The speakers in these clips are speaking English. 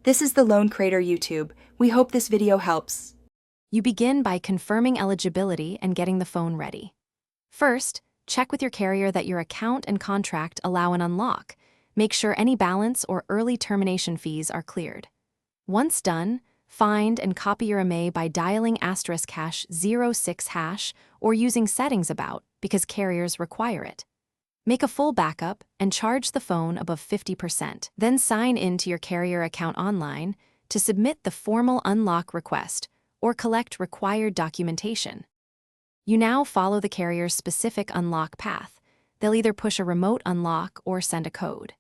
This is the Loan Creator YouTube. We hope this video helps. You begin by confirming eligibility and getting the phone ready. First, check with your carrier that your account and contract allow an unlock. Make sure any balance or early termination fees are cleared. Once done, find and copy your MA by dialing *#06# or using settings about because carriers require it. Make a full backup and charge the phone above 50%. Then sign in to your carrier account online to submit the formal unlock request or collect required documentation. You now follow the carrier's specific unlock path. They'll either push a remote unlock or send a code.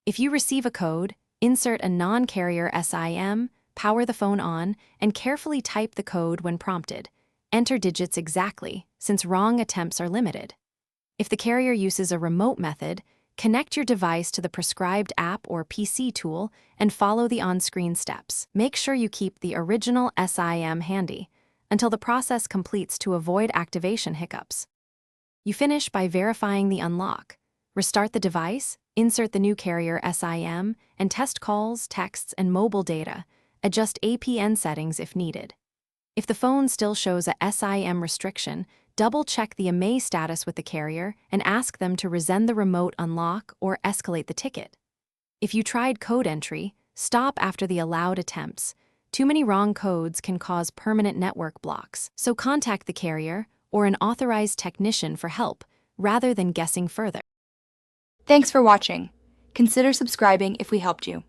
If you receive a code, insert a non-carrier SIM, power the phone on, and carefully type the code when prompted. Enter digits exactly, since wrong attempts are limited. If the carrier uses a remote method, connect your device to the prescribed app or PC tool and follow the on-screen steps. Make sure you keep the original SIM handy until the process completes to avoid activation hiccups. You finish by verifying the unlock. Restart the device, insert the new carrier SIM, and test calls, texts, and mobile data. Adjust APN settings if needed. If the phone still shows a SIM restriction, double-check the MA status with the carrier and ask them to resend the remote unlock or escalate the ticket. If you tried code entry, stop after the allowed attempts. Too many wrong codes can cause permanent network blocks, so contact the carrier or an authorized technician for help rather than guessing further. Thanks for watching. Consider subscribing if we helped you.